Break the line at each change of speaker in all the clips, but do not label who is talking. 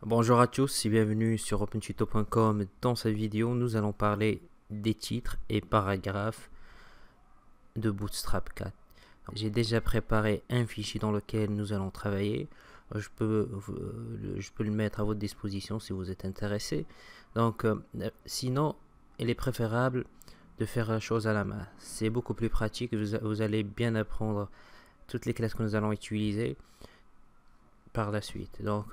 Bonjour à tous et bienvenue sur opentuto.com. Dans cette vidéo, nous allons parler des titres et paragraphes de Bootstrap 4. J'ai déjà préparé un fichier dans lequel nous allons travailler. Je peux le mettre à votre disposition si vous êtes intéressé. Donc, sinon, il est préférable de faire la chose à la main. C'est beaucoup plus pratique. Vous allez bien apprendre toutes les classes que nous allons utiliser par la suite. Donc,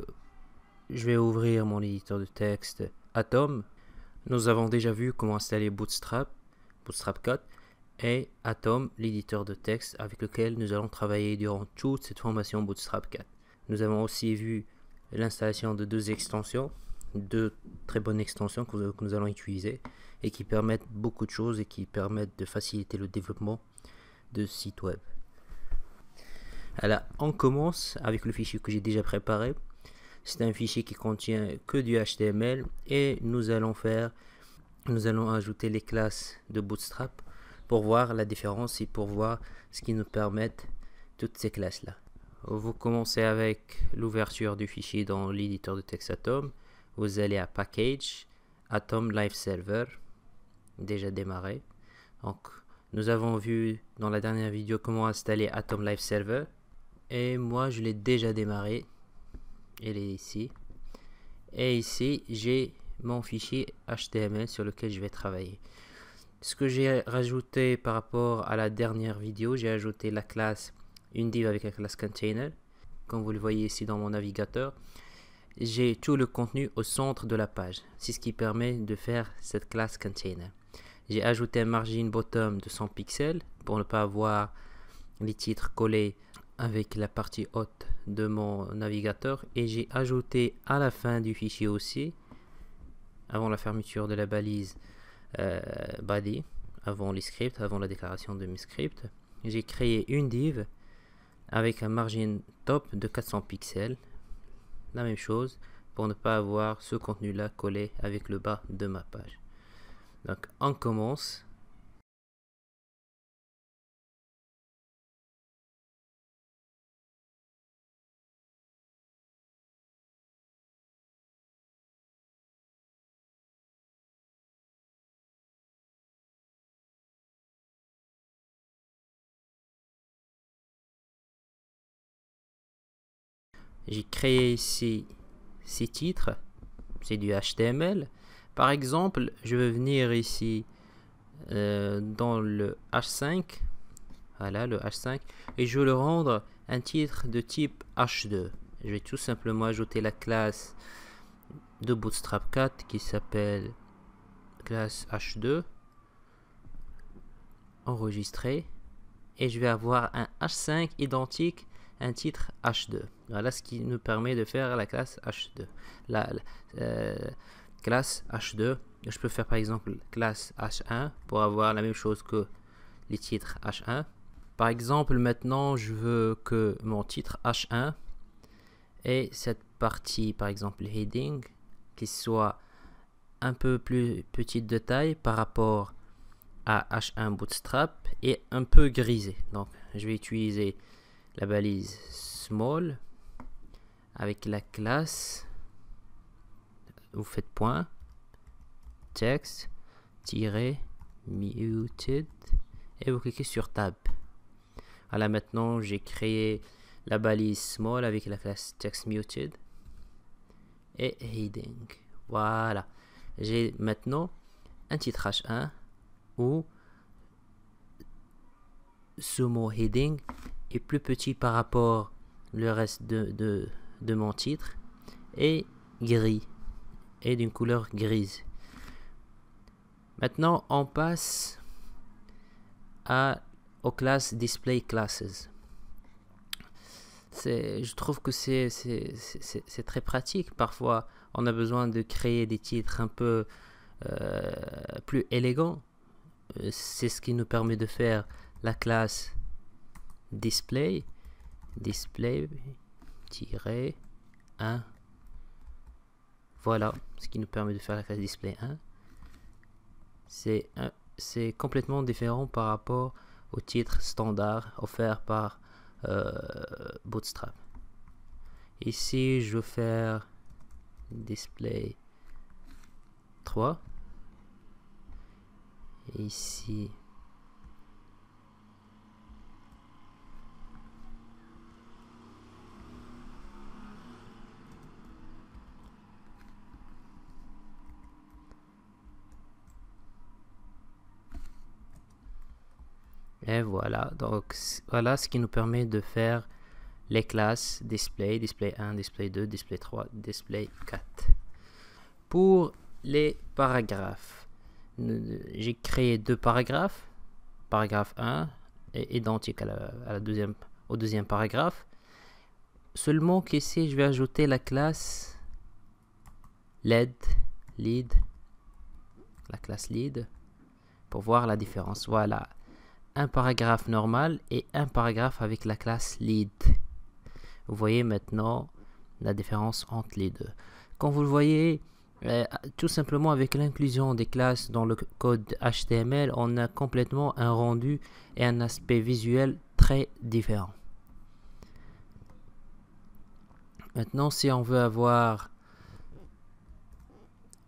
je vais ouvrir mon éditeur de texte Atom. Nous avons déjà vu comment installer Bootstrap 4 et Atom, l'éditeur de texte avec lequel nous allons travailler durant toute cette formation Bootstrap 4. Nous avons aussi vu l'installation de deux extensions, deux très bonnes extensions que nous allons utiliser et qui permettent beaucoup de choses et qui permettent de faciliter le développement de sites web. Alors, on commence avec le fichier que j'ai déjà préparé. C'est un fichier qui contient que du HTML et nous allons ajouter les classes de Bootstrap pour voir la différence et pour voir ce qui nous permettent toutes ces classes là. Vous commencez avec l'ouverture du fichier dans l'éditeur de texte Atom. Vous allez à Package, Atom Live Server, déjà démarré. Donc, nous avons vu dans la dernière vidéo comment installer Atom Live Server et moi je l'ai déjà démarré. Elle est ici. Et ici, j'ai mon fichier HTML sur lequel je vais travailler. Ce que j'ai rajouté par rapport à la dernière vidéo, j'ai ajouté la classe, une div avec la classe container. Comme vous le voyez ici dans mon navigateur, j'ai tout le contenu au centre de la page. C'est ce qui permet de faire cette classe container. J'ai ajouté un margin bottom de 100 pixels pour ne pas avoir les titres collés avec la partie haute de mon navigateur, et j'ai ajouté à la fin du fichier aussi, avant la fermeture de la balise body, avant les scripts, avant la déclaration de mes scripts, j'ai créé une div avec un margin top de 400 pixels, la même chose pour ne pas avoir ce contenu là collé avec le bas de ma page. Donc on commence. J'ai créé ici ces titres, c'est du HTML. Par exemple, je vais venir ici dans le H5, voilà le H5, et je vais le rendre un titre de type H2. Je vais tout simplement ajouter la classe de Bootstrap 4 qui s'appelle classe H2, enregistrer, et je vais avoir un H5 identique à un titre H2. Voilà ce qui nous permet de faire la classe H2. La classe H2, je peux faire par exemple classe H1 pour avoir la même chose que les titres H1. Par exemple, maintenant je veux que mon titre H1 ait cette partie, par exemple heading, qui soit un peu plus petite de taille par rapport à H1 Bootstrap et un peu grisé. Donc je vais utiliser la balise small avec la classe, vous faites point, text, muted et vous cliquez sur tab. Voilà, maintenant j'ai créé la balise small avec la classe text muted et heading. Voilà, j'ai maintenant un titre H1 où ce mot heading est plus petit par rapport le reste de mon titre et gris et d'une couleur grise. Maintenant on passe aux classes display classes. Je trouve que c'est très pratique. Parfois on a besoin de créer des titres un peu plus élégants. C'est ce qui nous permet de faire la classe display 1. Voilà ce qui nous permet de faire la classe display 1. C'est complètement différent par rapport au titre standard offert par Bootstrap. Ici je vais faire display 3. Et ici, et voilà, donc voilà ce qui nous permet de faire les classes display, display 1, display 2, display 3, display 4. Pour les paragraphes, j'ai créé deux paragraphes. Paragraphe 1 est identique au deuxième paragraphe. Seulement qu'ici, je vais ajouter la classe lead, la classe lead, pour voir la différence. Voilà, un paragraphe normal et un paragraphe avec la classe lead. Vous voyez maintenant la différence entre les deux. Quand vous le voyez, tout simplement avec l'inclusion des classes dans le code HTML, on a complètement un rendu et un aspect visuel très différent. Maintenant, si on veut avoir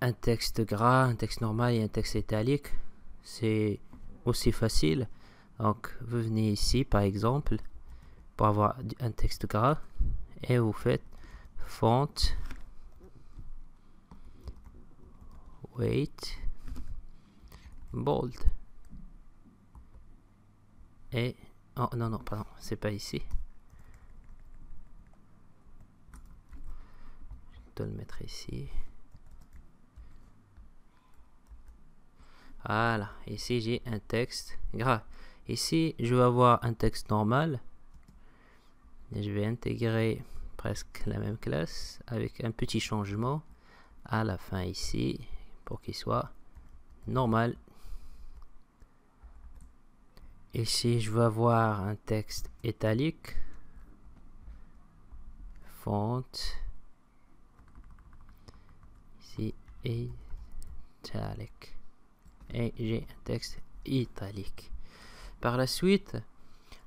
un texte gras, un texte normal et un texte italique, c'est aussi facile. Donc, vous venez ici, par exemple, pour avoir un texte gras, et vous faites font, weight, bold. Et, oh non, pardon, c'est pas ici. Je vais le mettre ici. Voilà, ici j'ai un texte gras. Ici, je vais avoir un texte normal. Et je vais intégrer presque la même classe avec un petit changement à la fin ici pour qu'il soit normal. Ici, je vais avoir un texte italique. Font. Ici, italique. Et j'ai un texte italique. Par la suite,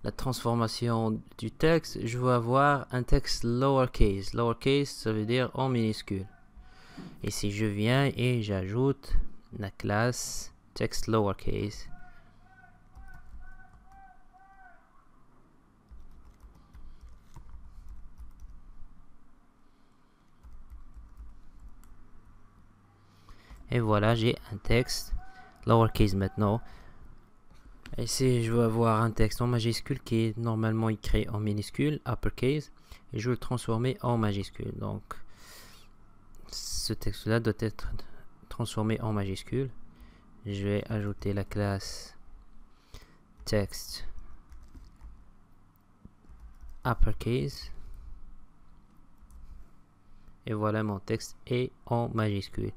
la transformation du texte, je vais avoir un texte lowercase. Lowercase, ça veut dire en minuscule. Et si je viens et j'ajoute la classe texte lowercase, et voilà, j'ai un texte lowercase maintenant. Et si je veux avoir un texte en majuscule qui est normalement écrit en minuscule, uppercase, et je veux le transformer en majuscule. Donc, ce texte-là doit être transformé en majuscule. Je vais ajouter la classe text uppercase. Et voilà, mon texte est en majuscule.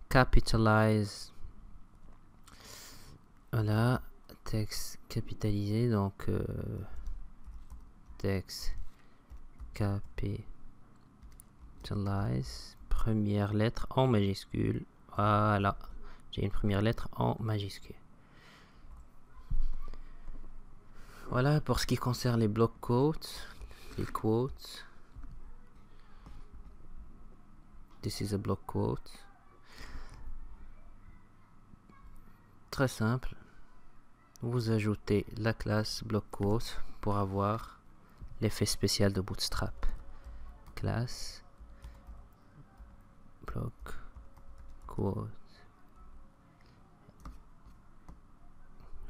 Capitalize. Voilà, texte capitalisé, donc texte capitalize, première lettre en majuscule. Voilà, j'ai une première lettre en majuscule. Voilà pour ce qui concerne les block quotes, les quotes. This is a block quote. Très simple. Vous ajoutez la classe block quote pour avoir l'effet spécial de Bootstrap. Classe block quote.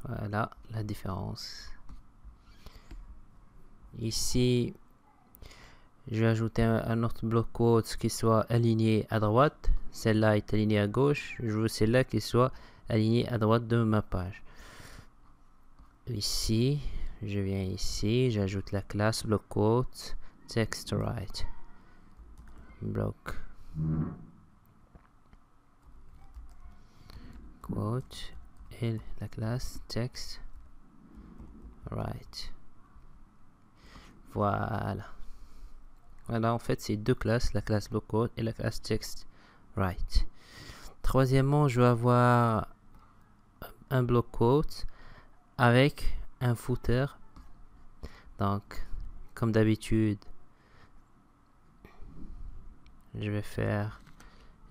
Voilà la différence. Ici, je vais ajouter un autre block quote qui soit aligné à droite. Celle-là est alignée à gauche. Je veux celle-là qui soit alignée à droite de ma page. Ici, je viens ici, j'ajoute la classe block quote text right. Block quote et la classe text right. Voilà. Voilà, en fait, c'est deux classes, la classe block quote et la classe text right. Troisièmement, je vais avoir un block quote avec un footer. Donc, comme d'habitude, je vais faire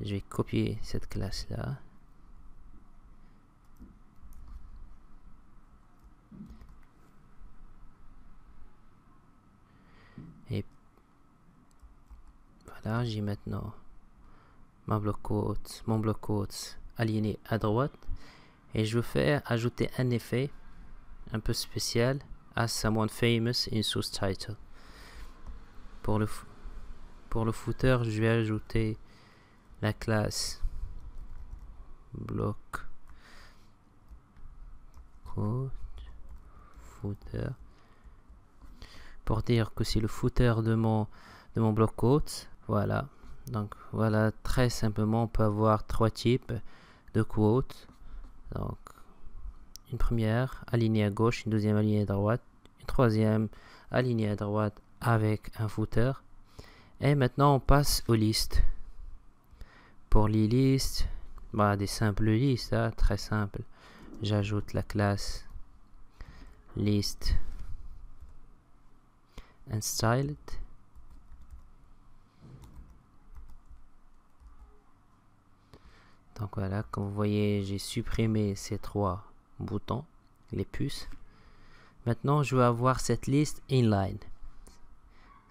Je vais copier cette classe là. Et voilà, j'ai maintenant mon bloc quotes aligné à droite. Et je veux faire ajouter un effet un peu spécial à someone famous in source title. Pour le footer, je vais ajouter la classe bloc quote footer pour dire que c'est le footer de mon bloc quote. Voilà, donc voilà, très simplement on peut avoir trois types de quotes. Donc une première alignée à gauche, une deuxième alignée à droite, une troisième alignée à droite avec un footer. Et maintenant on passe aux listes. Pour les listes, des simples listes, hein, très simple. J'ajoute la classe list and styled. Donc voilà, comme vous voyez, j'ai supprimé ces trois boutons, les puces. Maintenant, je vais avoir cette liste inline.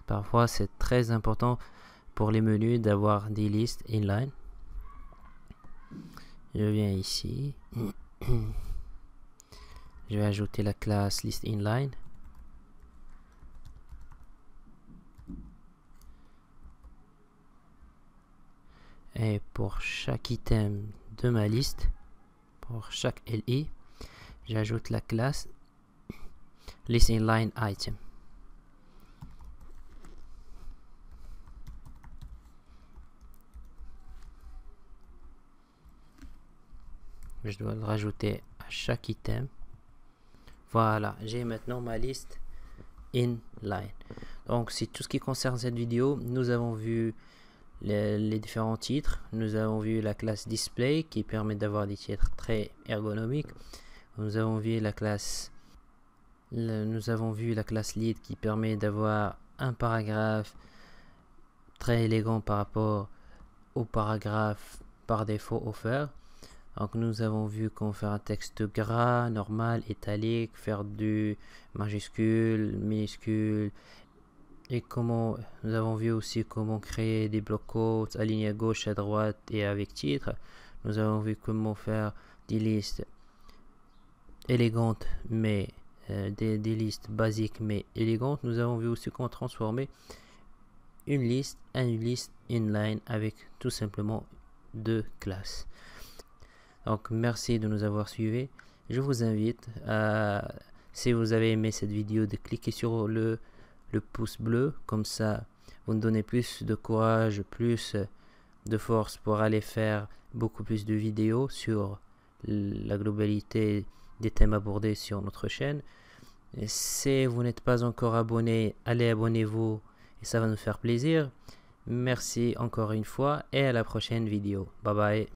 Parfois, c'est très important pour les menus d'avoir des listes inline. Je viens ici. Je vais ajouter la classe list inline. Et pour chaque item de ma liste, pour chaque LI, j'ajoute la classe list inline item. Je dois le rajouter à chaque item. Voilà, j'ai maintenant ma liste inline. Donc c'est tout ce qui concerne cette vidéo. Nous avons vu les différents titres. Nous avons vu la classe display qui permet d'avoir des titres très ergonomiques. Nous avons vu la classe lead qui permet d'avoir un paragraphe très élégant par rapport au paragraphe par défaut offert. Donc nous avons vu comment faire un texte gras, normal, italique, faire du majuscule, minuscule, et comment nous avons vu aussi comment créer des blocs quotes alignés à gauche, à droite et avec titre. Nous avons vu comment faire des listes élégantes mais des listes basiques mais élégantes. Nous avons vu aussi comment transformer une liste en une liste inline avec tout simplement deux classes. Donc merci de nous avoir suivis. Je vous invite à, si vous avez aimé cette vidéo, de cliquer sur le pouce bleu, comme ça vous nous donnez plus de courage, plus de force pour aller faire beaucoup plus de vidéos sur la globalité des thèmes abordés sur notre chaîne. Et si vous n'êtes pas encore abonné, allez abonnez-vous et ça va nous faire plaisir. Merci encore une fois et à la prochaine vidéo. Bye bye.